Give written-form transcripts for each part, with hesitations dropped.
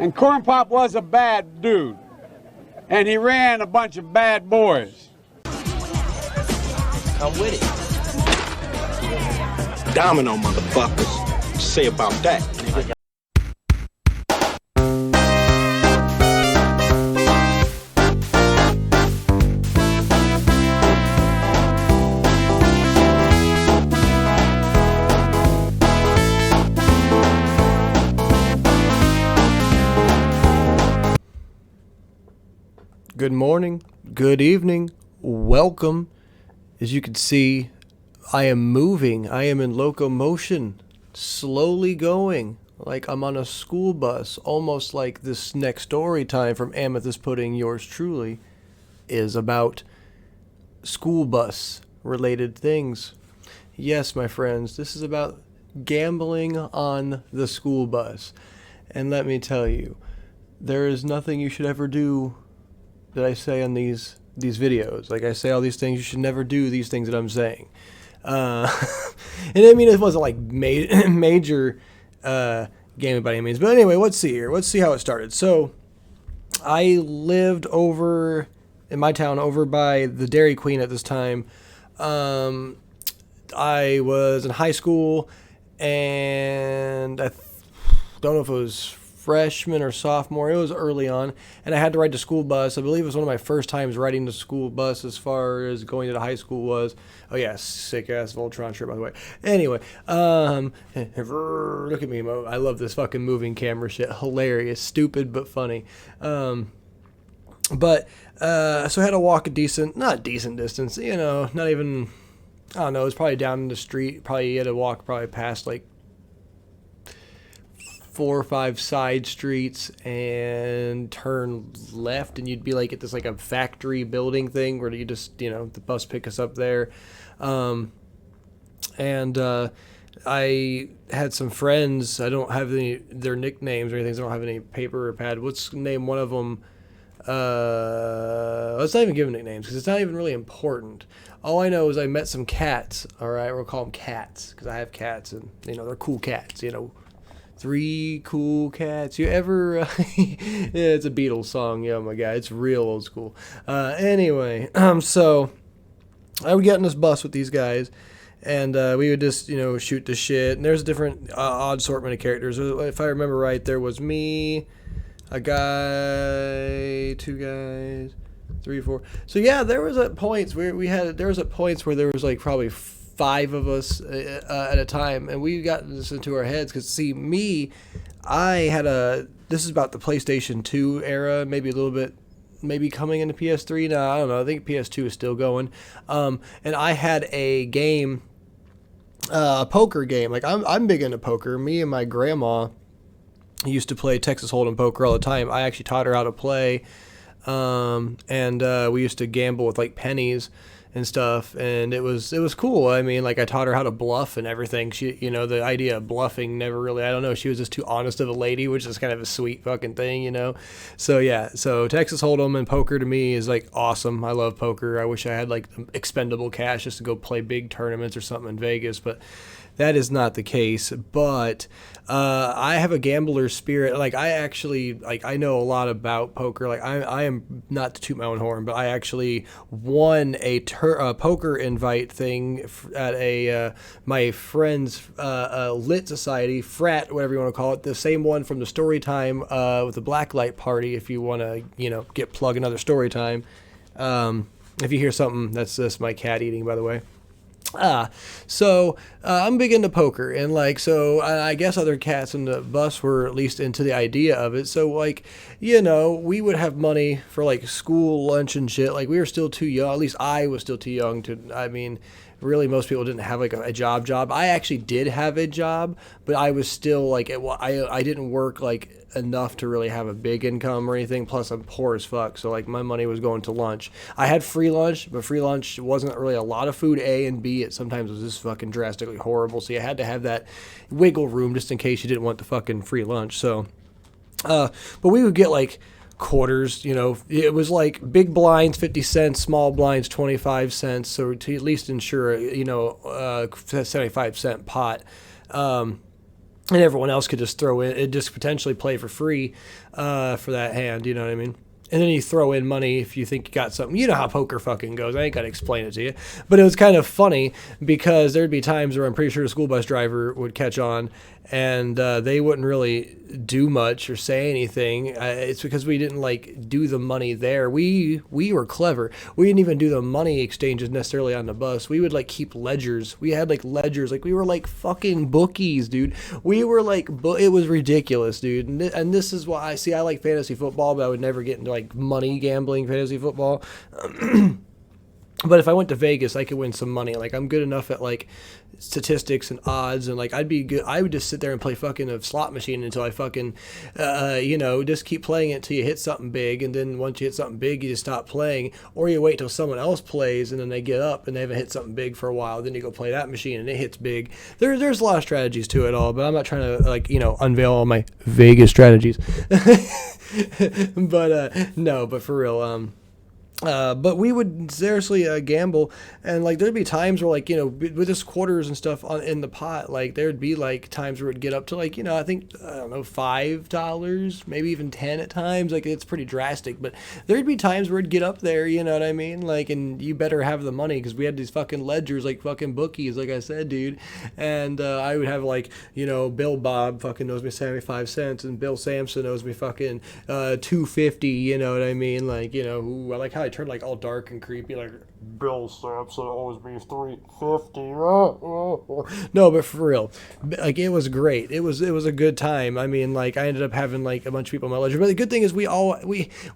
And Corn Pop was a bad dude. And he ran a bunch of bad boys. I'm with it. Domino, motherfuckers. Say about that, nigga. Good morning, good evening, welcome. As you can see, I am moving. I am in locomotion, slowly going, like I'm on a school bus, almost like this next story time from Amethyst Pudding, yours truly, is about school bus related things. Yes, my friends, this is about gambling on the school bus. And let me tell you, there is nothing you should ever do that I say on these videos. Like, I say all these things, you should never do these things that I'm saying. And I mean, it wasn't like major gaming by any means. But anyway, let's see here. Let's see how it started. So, I lived over in my town, over by the Dairy Queen at this time. I was in high school, and I don't know if it was freshman or sophomore. It was early on, and I had to ride the school bus. I believe it was one of my first times riding the school bus as far as going to the high school was. Oh yeah, sick ass Voltron shirt, by the way. Anyway, look at me, Mo. I love this fucking moving camera shit. Hilarious, stupid but funny. So I had to walk not decent distance, you know, not even, I don't know, it was probably down in the street. Probably had to walk past like 4 or 5 side streets and turn left, and you'd be like at this like a factory building thing where you just, you know, the bus pick us up there. I had some friends. I don't have their nicknames or anything, so I don't have any paper or pad. Let's name one of them. Let's not even give them nicknames because it's not even really important. All I know is I met some cats. All right, we'll call them cats because I have cats, and you know they're cool cats. You know, 3 cool cats. You ever? Yeah, it's a Beatles song. Yeah, my God, it's real old school. Anyway, so I would get on this bus with these guys, and we would just, you know, shoot the shit. And there's a different odd assortment of characters. If I remember right, there was me, a guy, 2 guys, 3, 4. So yeah, there was at points where there was like probably 5 of us at a time, and we got this into our heads because, see, this is about the PlayStation 2 era, maybe a little bit, maybe coming into PS3 now, I don't know, I think PS2 is still going, and I had a game, a poker game. Like, I'm big into poker. Me and my grandma used to play Texas Hold'em poker all the time. I actually taught her how to play, and we used to gamble with like pennies and stuff, and it was cool. I mean, like, I taught her how to bluff and everything. She, you know, the idea of bluffing never really, I don't know, she was just too honest of a lady, which is kind of a sweet fucking thing, you know. So yeah, so Texas Hold'em and poker to me is like awesome. I love poker. I wish I had like expendable cash just to go play big tournaments or something in Vegas, but that is not the case. But I have a gambler's spirit. Like, I actually, like, I know a lot about poker. Like, I am, not to toot my own horn, but I actually won a poker invite thing at my friend's lit society, frat, whatever you want to call it, the same one from the story time with the blacklight party, if you want to, you know, plug another story time. If you hear something, that's my cat eating, by the way. So I'm big into poker, and like, so I guess other cats in the bus were at least into the idea of it. So, like, you know, we would have money for like school lunch and shit. Like, we were still too young. At least I was still too young to, I mean, really most people didn't have like a job. I actually did have a job, but I was still like, I didn't work like enough to really have a big income or anything. Plus, I'm poor as fuck, so like my money was going to lunch. I had free lunch, but free lunch wasn't really a lot of food, A, and B, it sometimes was just fucking drastically horrible, so you had to have that wiggle room just in case you didn't want the fucking free lunch. So but we would get like quarters, you know, it was like big blinds 50 cents, small blinds 25 cents, so to at least ensure, you know, 75-cent pot. and everyone else could just throw in, just potentially play for free for that hand. You know what I mean? And then you throw in money if you think you got something. You know how poker fucking goes. I ain't got to explain it to you. But it was kind of funny because there'd be times where I'm pretty sure a school bus driver would catch on and they wouldn't really do much or say anything. It's because we didn't like do the money there. We were clever. We didn't even do the money exchanges necessarily on the bus. We would like keep ledgers. We had like ledgers. Like we were like fucking bookies, dude. We were like, it was ridiculous, dude. And this is why I like fantasy football, but I would never get into like money gambling fantasy football. But if I went to Vegas, I could win some money. Like I'm good enough at like statistics and odds, and like I'd be good. I would just sit there and play fucking a slot machine until I fucking, just keep playing it until you hit something big, and then once you hit something big, you just stop playing, or you wait till someone else plays, and then they get up and they haven't hit something big for a while. Then you go play that machine, and it hits big. There's a lot of strategies to it all, but I'm not trying to unveil all my Vegas strategies. But for real, but we would seriously gamble, and like there'd be times where with this quarters and stuff in the pot, like there'd be like times where it'd get up to like I think I don't know $5, maybe even 10 at times. Like it's pretty drastic, but there'd be times where it'd get up there. You know what I mean? Like, and you better have the money because we had these fucking ledgers like fucking bookies, like I said, dude. And I would have Bill Bob fucking knows me 75 cents, and Bill Sampson knows me fucking $2.50. You know what I mean? Like I like how I turned like all dark and creepy, like Bill Sampson always be $3.50. No, but for real, like it was great. It was a good time. I mean, like I ended up having like a bunch of people on my ledger. But the good thing is we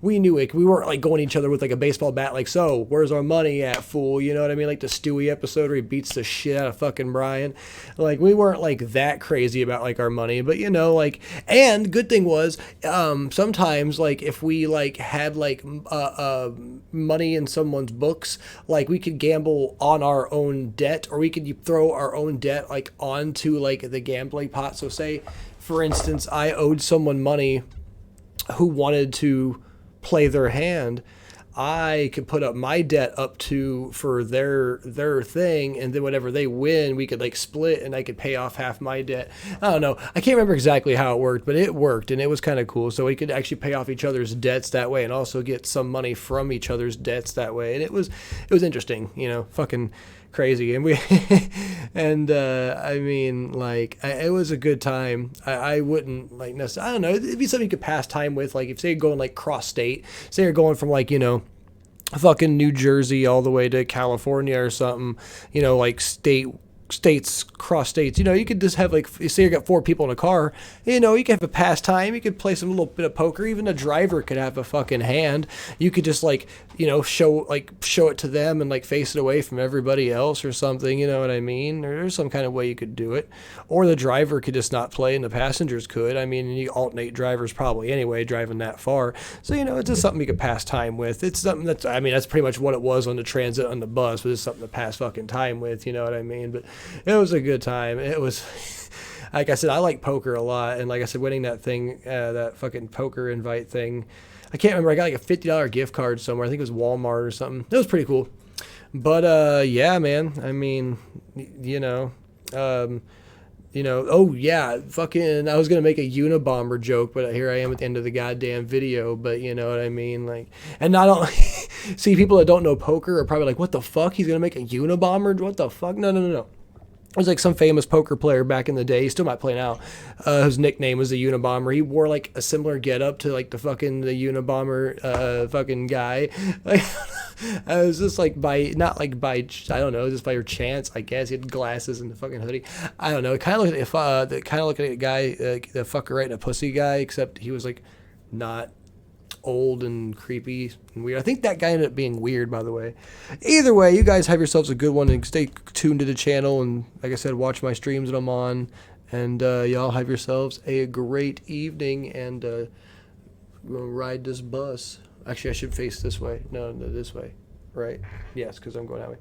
knew it. We weren't like going at each other with like a baseball bat, like, so where's our money at, fool? You know what I mean? Like the Stewie episode where he beats the shit out of fucking Brian. Like we weren't like that crazy about like our money, but and good thing was sometimes like if we like had like money in someone's books, like we could gamble on our own debt, or we could throw our own debt like onto like the gambling pot. So say for instance I owed someone money who wanted to play their hand, I could put up my debt up for their thing, and then whenever they win, we could like split, and I could pay off half my debt. I don't know. I can't remember exactly how it worked, but it worked, and it was kind of cool. So we could actually pay off each other's debts that way, and also get some money from each other's debts that way. And it was interesting, fucking crazy. And we, and I mean, like, it was a good time. I wouldn't like necessarily, I don't know, it'd be something you could pass time with. Like if say you're going like cross state, say you're going from like, fucking New Jersey all the way to California or something, like states, cross states, you could just have like, say you got 4 people in a car, you could have a pastime, you could play some little bit of poker, even a driver could have a fucking hand, you could just like, show it to them and like face it away from everybody else or something, you know what I mean? There's some kind of way you could do it, or the driver could just not play and the passengers could. I mean, you alternate drivers probably anyway, driving that far, so it's just something you could pass time with. It's something that's, I mean, that's pretty much what it was on the transit on the bus, but it's something to pass fucking time with, you know what I mean? But it was a good time. It was, like I said, I like poker a lot, and like I said, winning that thing, that fucking poker invite thing, I can't remember. I got like a $50 gift card somewhere. I think it was Walmart or something. It was pretty cool. But yeah, man. I mean, oh yeah, fucking, I was gonna make a Unabomber joke, but here I am at the end of the goddamn video. But you know what I mean, like, and not only see, people that don't know poker are probably like, what the fuck? He's gonna make a Unabomber? What the fuck? No. It was like some famous poker player back in the day. He still might play now. Whose nickname was the Unabomber. He wore like a similar getup to like the Unabomber fucking guy. Like, I was just like not by I don't know, just by your chance, I guess. He had glasses and the fucking hoodie. I don't know. Kind of looked at a guy, the fucker right in a pussy guy, except he was like not old and creepy and weird. I think that guy ended up being weird, by the way. Either way, you guys have yourselves a good one, and stay tuned to the channel, and like I said, watch my streams that I'm on, and y'all have yourselves a great evening, and ride this bus. Actually, I should face this way. No, this way. Right? Yes, because I'm going that way.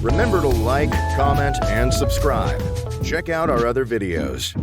Remember to like, comment, and subscribe. Check out our other videos.